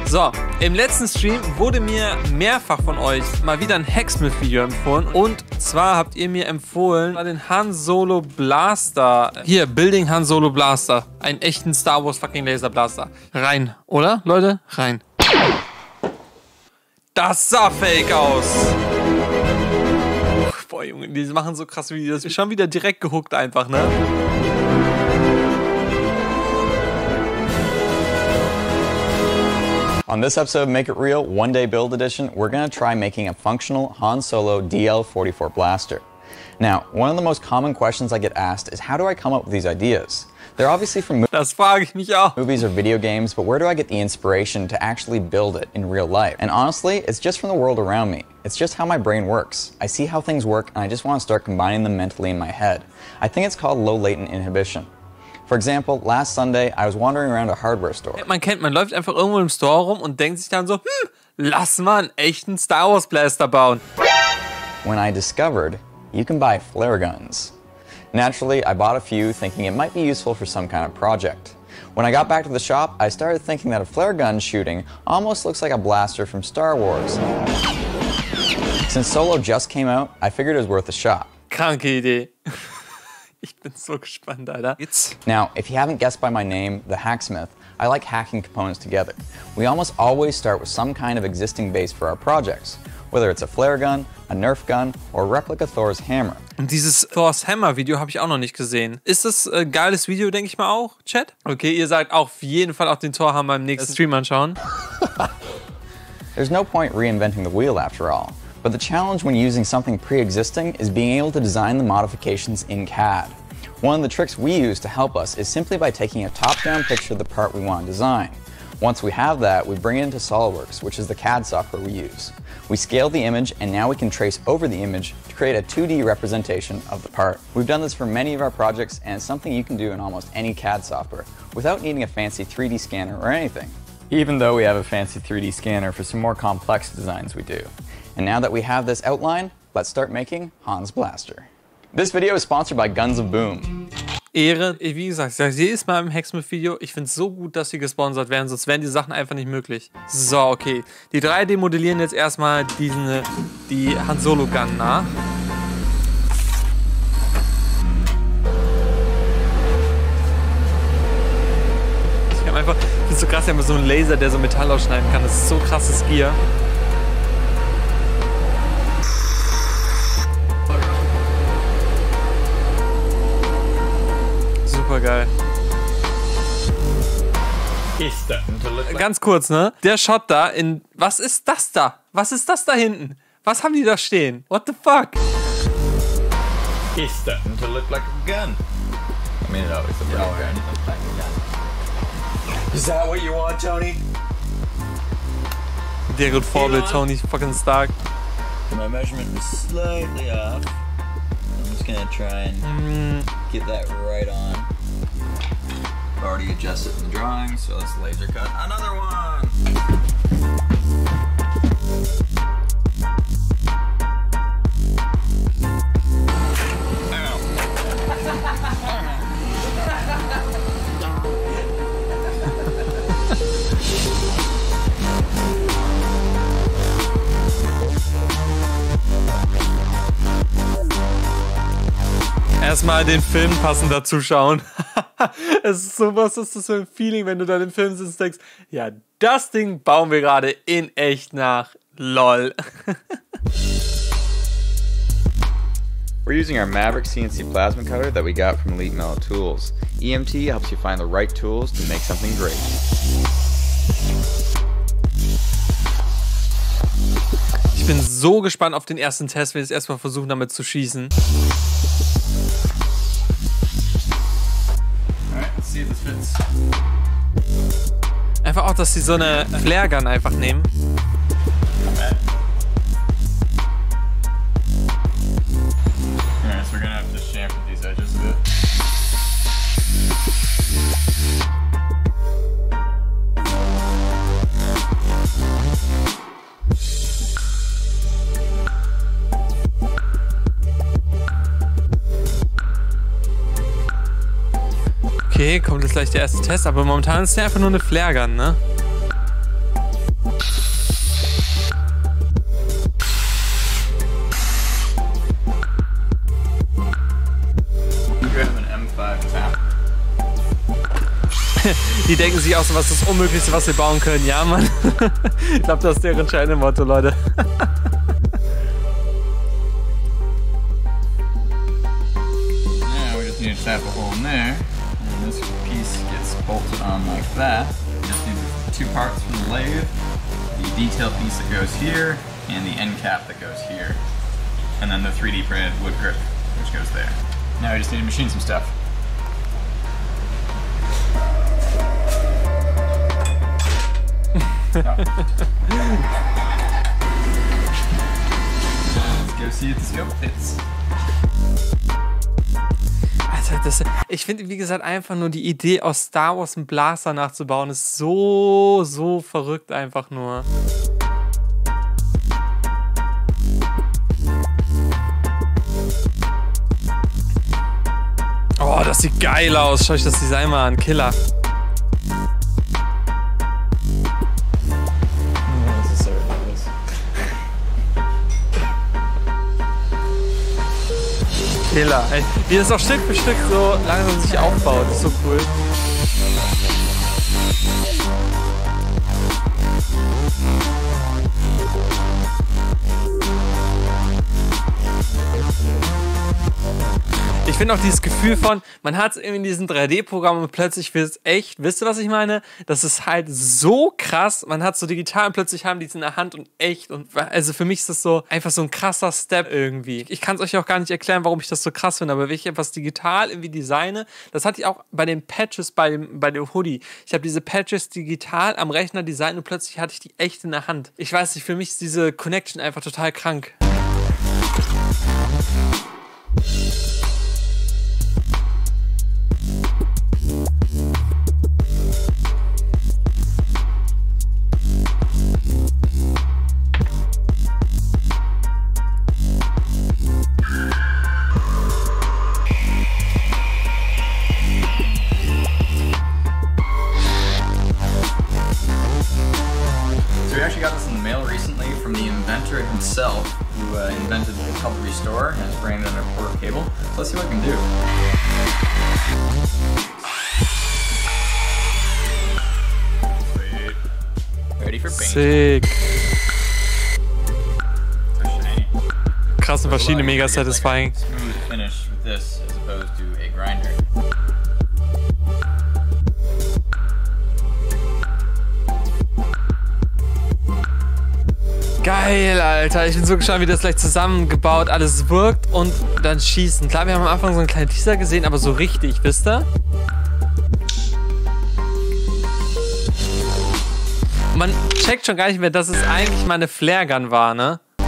So, im letzten Stream wurde mir mehrfach von euch mal wieder ein Hacksmith-Video empfohlen. Und zwar habt ihr mir empfohlen, den Han Solo Blaster. Hier, Building Han Solo Blaster. Einen echten Star Wars fucking Laser Blaster. Rein, oder, Leute? Rein. Das sah fake aus. Boah, Junge, die machen so krasse Videos. Schon wieder direkt gehuckt einfach, ne? On this episode of Make It Real, One Day Build Edition, we're going to try making a functional Han Solo DL-44 blaster. Now, one of the most common questions I get asked is how do I come up with these ideas? They're obviously from Das frage ich mich auch. movies or video games, but where do I get the inspiration to actually build it in real life? And honestly, it's just from the world around me. It's just how my brain works. I see how things work and I just want to start combining them mentally in my head. I think it's called low latent inhibition. For example, last Sunday, I was wandering around a hardware store. Man läuft einfach irgendwo im Store rum und denkt sich dann so, lass mal einen echten Star Wars Blaster bauen. When I discovered you can buy flare guns. Naturally, I bought a few thinking it might be useful for some kind of project. When I got back to the shop, I started thinking that a flare gun shooting almost looks like a blaster from Star Wars. Since Solo just came out, I figured it was worth a shot. Kranke Idee. Ich bin so gespannt, Alter. Now, if you haven't guessed by my name, the Hacksmith, I like hacking components together. We almost always start with some kind of existing base for our projects, whether it's a flare gun, a Nerf gun, or replica Thor's hammer. Und dieses Thor's Hammer Video habe ich auch noch nicht gesehen. Ist das ein geiles Video, denke ich mal auch, Chat? Okay, ihr sagt auf jeden Fall auch den Thor Hammer im nächsten Stream anschauen. There's no point reinventing the wheel after all. But the challenge when using something pre-existing is being able to design the modifications in CAD. One of the tricks we use to help us is simply by taking a top-down picture of the part we want to design. Once we have that, we bring it into SolidWorks, which is the CAD software we use. We scale the image, and now we can trace over the image to create a 2D representation of the part. We've done this for many of our projects, and it's something you can do in almost any CAD software without needing a fancy 3D scanner or anything. Even though we have a fancy 3D scanner for some more complex designs we do. And now that we have this outline, let's start making Han's Blaster. This video is sponsored by Guns of Boom. Ehre, wie gesagt, ich sage jedes Mal im Hacksmith-Video, ich finde es so gut, dass sie gesponsert werden, sonst wären die Sachen einfach nicht möglich. So, okay. Die 3D modellieren jetzt erstmal die Han Solo Gun nach. Ich finde es so krass, ja, mit so einem Laser, der so Metall ausschneiden kann. Das ist so krasses Gear. Super geil. Ganz kurz, ne? Der Shot da in... Was ist das da? Was ist das da hinten? Was haben die da stehen? What the fuck? It's starting to look like a gun. I mean, it always looks like a gun. Is that what you want, Tony? Deren Vorbild, Tony fucking Stark. My measurement was slightly off. I'm just gonna try and get that right on. I've already adjusted in the drawing, so let's laser cut another one. Erstmal den Film passender zuschauen. Es ist so, was ist das für ein Feeling, wenn du da den Film sitzt und denkst, ja, das Ding bauen wir gerade in echt nach. LOL. We're using our Maverick CNC plasma cutter that we got from Elite Metal Tools. EMT helps you find the right tools to make something great. Ich bin so gespannt auf den ersten Test, wenn wir jetzt erstmal versuchen, damit zu schießen. Einfach auch, dass sie so eine Flare Gun einfach nehmen. Alright, so we're gonna have to chamfer these edges a bit. Okay, Okay, kommt jetzt gleich der erste Test, aber momentan ist der einfach nur eine Flaregun, ne? Die denken sich auch so, was ist das Unmöglichste, was wir bauen können. Ja, Mann. Ich glaube, das ist deren entscheidende Motto, Leute. Now we just need to tap a hole in there, and this piece gets bolted on like that. We just need two parts from the lathe, the detail piece that goes here, and the end cap that goes here, and then the 3D printed wood grip, which goes there. Now we just need to machine some stuff. Let's go see if the scope fits. Alter, ich finde, wie gesagt, einfach nur die Idee, aus Star Wars einen Blaster nachzubauen, ist so verrückt einfach nur. Oh, das sieht geil aus. Schau euch das Design mal an. Killer. Killer, ey. Wie das auch Stück für Stück so langsam sich aufbaut. Das ist so cool. Ich finde auch dieses Gefühl von, man hat es irgendwie in diesem 3D-Programm und plötzlich wird es echt, wisst ihr, was ich meine? Das ist halt so krass, man hat so digital und plötzlich haben die es in der Hand und echt und also für mich ist das so einfach so ein krasser Step irgendwie. Ich kann es euch auch gar nicht erklären, warum ich das so krass finde, aber wenn ich etwas digital irgendwie designe, das hatte ich auch bei den Patches, bei dem Hoodie. Ich habe diese Patches digital am Rechner designt und plötzlich hatte ich die echt in der Hand. Ich weiß nicht, für mich ist diese Connection einfach total krank. Himself, who invented the cutlery store and is branded under quarter cable. So let's see what I can do. Sweet. Ready for paint. Sick. So shiny. Krasse Maschine, mega satisfying. Like smooth finish with this as opposed to a grinder. Geil, Alter. Ich bin so gespannt, wie das gleich zusammengebaut alles wirkt und dann schießen. Klar, wir haben am Anfang so einen kleinen Teaser gesehen, aber so richtig, wisst ihr? Man checkt schon gar nicht mehr, dass es eigentlich mal eine Flaregun war, ne? –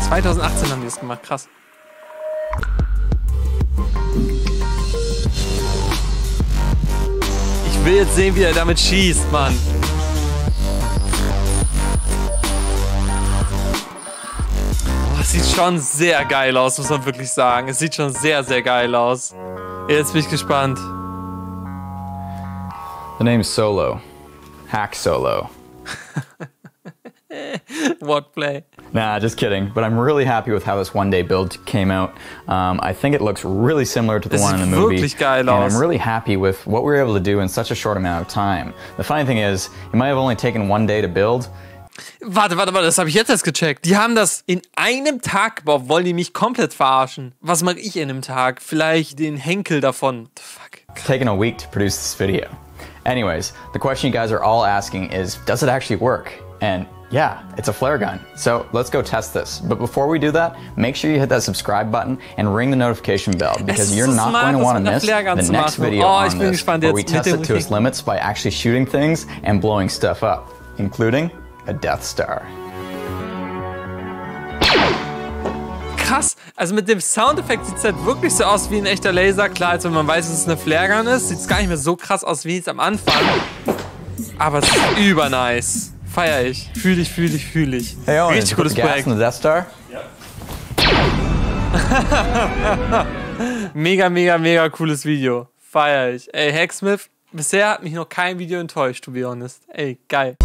2018 haben die das gemacht, krass. Ich will jetzt sehen, wie er damit schießt, Mann. Das sieht schon sehr geil aus, muss man wirklich sagen. Es sieht schon sehr geil aus. Jetzt bin ich gespannt. The name's Solo. Hack Solo. Wordplay. Nah, just kidding. But I'm really happy with how this one-day build came out. I think it looks really similar to the one in the movie. Wirklich geil and aus. I'm really happy with what we were able to do in such a short amount of time. The funny thing is, it might have only taken one day to build. Warte, das habe ich jetzt erst gecheckt. Die haben das in einem Tag gebaut. Wollen die mich komplett verarschen? Was mache ich in einem Tag? Vielleicht den Henkel davon. The fuck? It's taken a week to produce this video. Anyways, the question you guys are all asking is, does it actually work? And yeah, it's a flare gun. So let's go test this. But before we do that, make sure you hit that subscribe button and ring the notification bell because you're not going to want to miss the next video on this where we test it to its limits by actually shooting things and blowing stuff up, including a Death Star. Krass, also mit dem Soundeffekt sieht es halt wirklich so aus wie ein echter Laser. Klar, als wenn man weiß, dass es eine Flare-Gun ist, sieht es gar nicht mehr so krass aus wie es am Anfang. Aber es ist übernice. Feier ich. Fühl ich. Hey Owen, richtig cooles gas Projekt. in the Death Star? Yep. Mega, mega, mega cooles Video. Feier ich. Ey, Hacksmith, bisher hat mich noch kein Video enttäuscht, to be honest. Ey, geil.